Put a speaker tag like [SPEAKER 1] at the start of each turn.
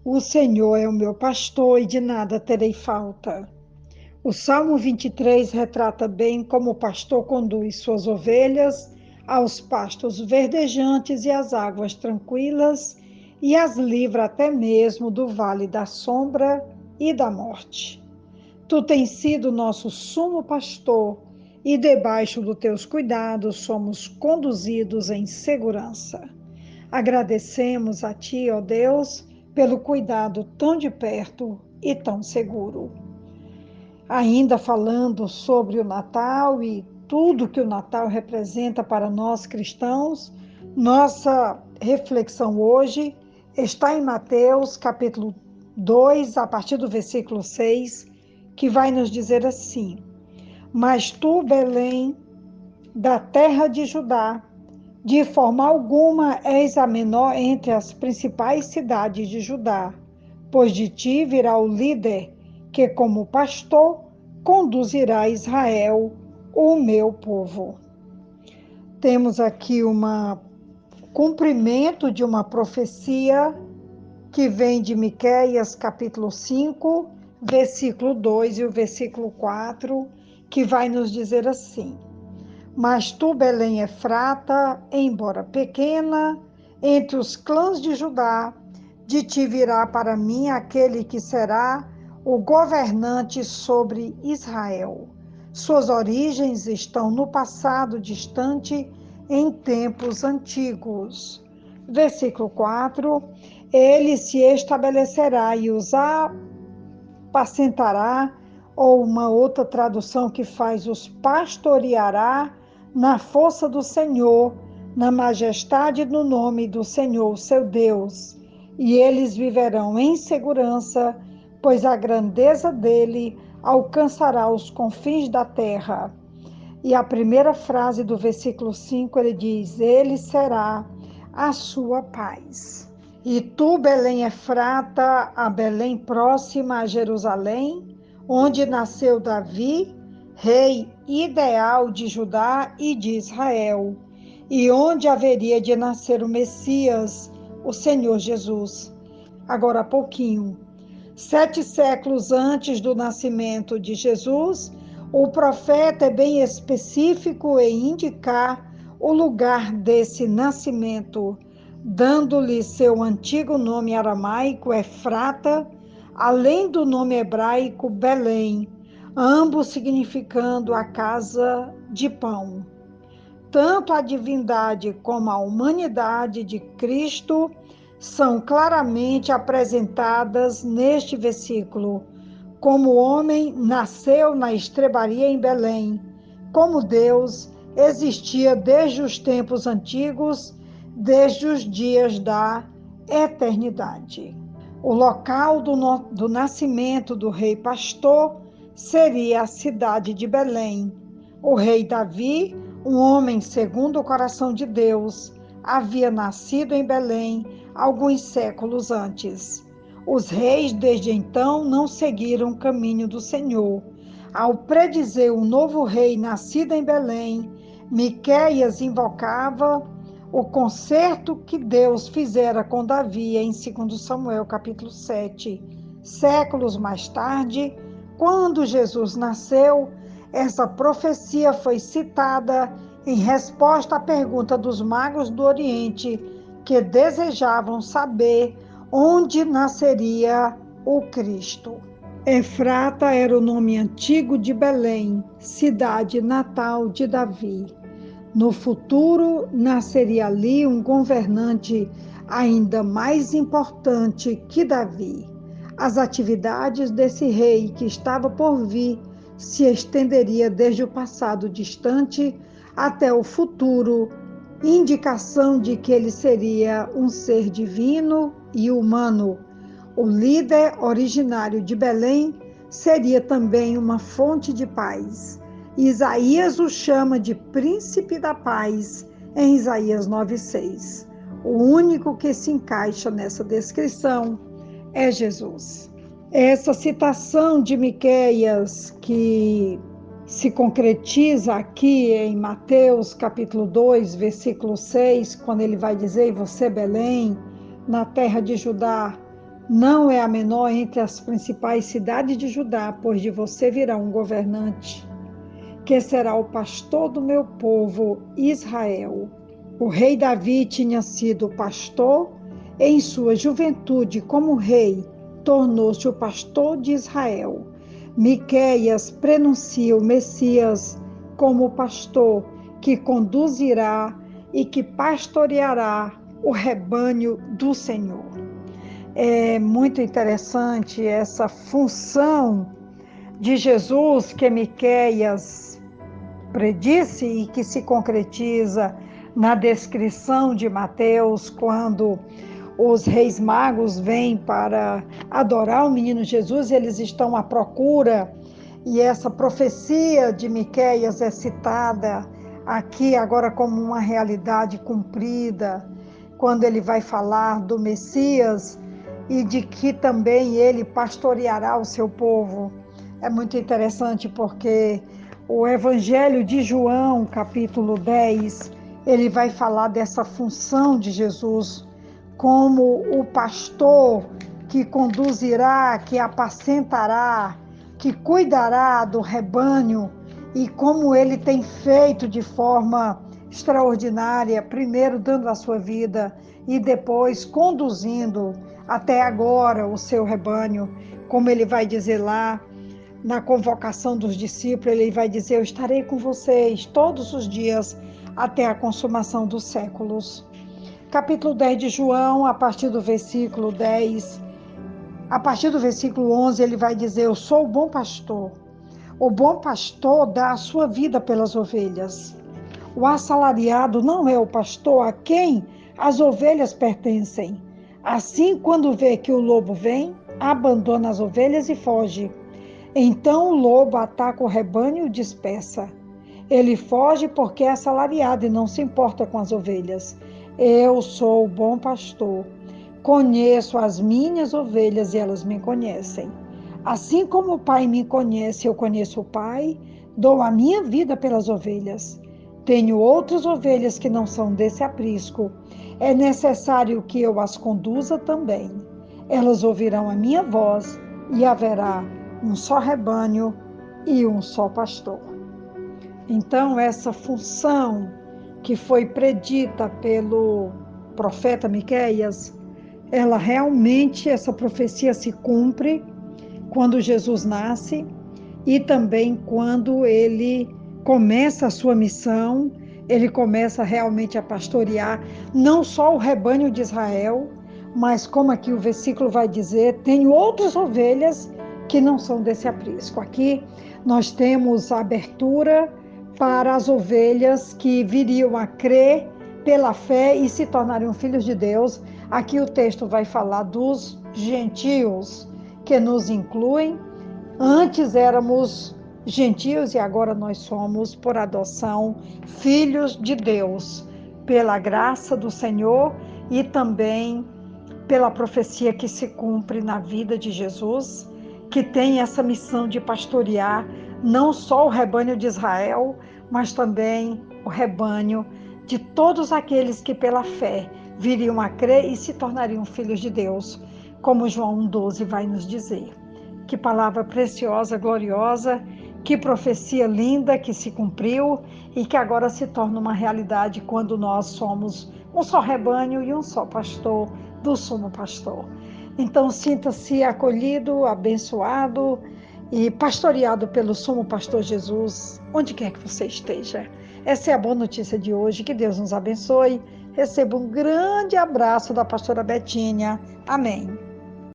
[SPEAKER 1] O Senhor é o meu pastor e de nada terei falta. O Salmo 23 retrata bem como o pastor conduz suas ovelhas aos pastos verdejantes e às águas tranquilas e as livra até mesmo do vale da sombra e da morte. Tu tens sido nosso sumo pastor e debaixo dos teus cuidados somos conduzidos em segurança. Agradecemos a Ti, ó Deus, pelo cuidado tão de perto e tão seguro. Ainda falando sobre o Natal e tudo que o Natal representa para nós cristãos, nossa reflexão hoje está em Mateus, capítulo 2, a partir do versículo 6, que vai nos dizer assim: Mas tu, Belém, da terra de Judá, de forma alguma és a menor entre as principais cidades de Judá, pois de ti virá o líder que, como pastor, conduzirá Israel, o meu povo. Temos aqui um cumprimento de uma profecia que vem de Miqueias, capítulo 5, versículo 2 e o versículo 4, que vai nos dizer assim: Mas tu, Belém Efrata, embora pequena, entre os clãs de Judá, de ti virá para mim aquele que será o governante sobre Israel. Suas origens estão no passado distante, em tempos antigos. Versículo 4: Ele se estabelecerá e os apacentará, ou uma outra tradução que faz os pastoreará, na força do Senhor, na majestade do nome do Senhor, seu Deus, e eles viverão em segurança, pois a grandeza dele alcançará os confins da terra. E a primeira frase do versículo 5, ele diz: Ele será a sua paz. E tu, Belém Efrata, a Belém próxima a Jerusalém, onde nasceu Davi, rei ideal de Judá e de Israel, e onde haveria de nascer o Messias, o Senhor Jesus. Agora há pouquinho, 7 séculos antes do nascimento de Jesus, o profeta é bem específico em indicar o lugar desse nascimento, dando-lhe seu antigo nome aramaico, Efrata, além do nome hebraico Belém, ambos significando a casa de pão. Tanto a divindade como a humanidade de Cristo são claramente apresentadas neste versículo. Como o homem nasceu na estrebaria em Belém, como Deus existia desde os tempos antigos, desde os dias da eternidade. O local do nascimento do rei pastor seria a cidade de Belém. O rei Davi, um homem segundo o coração de Deus, havia nascido em Belém alguns séculos antes. Os reis, desde então, não seguiram o caminho do Senhor. Ao predizer um novo rei nascido em Belém, Miqueias invocava o concerto que Deus fizera com Davi em 2 Samuel, capítulo 7. Séculos mais tarde, quando Jesus nasceu, essa profecia foi citada em resposta à pergunta dos magos do Oriente, que desejavam saber onde nasceria o Cristo. Efrata era o nome antigo de Belém, cidade natal de Davi. No futuro, nasceria ali um governante ainda mais importante que Davi. As atividades desse rei que estava por vir se estenderia desde o passado distante até o futuro, indicação de que ele seria um ser divino e humano. O líder originário de Belém seria também uma fonte de paz. Isaías o chama de príncipe da paz em Isaías 9:6. O único que se encaixa nessa descrição é Jesus. Essa citação de Miqueias, que se concretiza aqui em Mateus capítulo 2, versículo 6, quando ele vai dizer: "E você, Belém, na terra de Judá, não é a menor entre as principais cidades de Judá, pois de você virá um governante, que será o pastor do meu povo Israel. O rei Davi tinha sido pastor, e em sua juventude como rei, tornou-se o pastor de Israel. Miqueias prenuncia o Messias como pastor que conduzirá e que pastoreará o rebanho do Senhor. É muito interessante essa função de Jesus que Miqueias predisse e que se concretiza na descrição de Mateus, quando os reis magos vêm para adorar o menino Jesus, eles estão à procura, e essa profecia de Miqueias é citada aqui agora como uma realidade cumprida, quando ele vai falar do Messias e de que também ele pastoreará o seu povo. É muito interessante porque o Evangelho de João, capítulo 10, ele vai falar dessa função de Jesus como o pastor que conduzirá, que apacentará, que cuidará do rebanho, e como ele tem feito de forma extraordinária, primeiro dando a sua vida e depois conduzindo até agora o seu rebanho, como ele vai dizer lá na convocação dos discípulos, ele vai dizer: eu estarei com vocês todos os dias até a consumação dos séculos. Capítulo 10 de João, a partir do versículo 10, a partir do versículo 11, ele vai dizer: eu sou o bom pastor. O bom pastor dá a sua vida pelas ovelhas. O assalariado não é o pastor a quem as ovelhas pertencem. Assim, quando vê que o lobo vem, abandona as ovelhas e foge. Então o lobo ataca o rebanho e o dispersa. Ele foge porque é assalariado e não se importa com as ovelhas. Eu sou o bom pastor. Conheço as minhas ovelhas e elas me conhecem. Assim como o Pai me conhece, eu conheço o Pai, dou a minha vida pelas ovelhas. Tenho outras ovelhas que não são desse aprisco. É necessário que eu as conduza também. Elas ouvirão a minha voz e haverá um só rebanho e um só pastor. Então, essa função que foi predita pelo profeta Miqueias, ela realmente, essa profecia se cumpre quando Jesus nasce e também quando ele começa a sua missão, ele começa realmente a pastorear não só o rebanho de Israel, mas como aqui o versículo vai dizer, tenho outras ovelhas que não são desse aprisco. Aqui nós temos a abertura para as ovelhas que viriam a crer pela fé e se tornariam filhos de Deus. Aqui o texto vai falar dos gentios, que nos incluem. Antes éramos gentios e agora nós somos, por adoção, filhos de Deus, pela graça do Senhor e também pela profecia que se cumpre na vida de Jesus, que tem essa missão de pastorear não só o rebanho de Israel, mas também o rebanho de todos aqueles que pela fé viriam a crer e se tornariam filhos de Deus, como João 1,12 vai nos dizer. Que palavra preciosa, gloriosa, que profecia linda que se cumpriu e que agora se torna uma realidade quando nós somos um só rebanho e um só pastor do sumo pastor. Então sinta-se acolhido, abençoado e pastoreado pelo sumo pastor Jesus, onde quer que você esteja. Essa é a boa notícia de hoje, que Deus nos abençoe. Receba um grande abraço da pastora Betinha. Amém.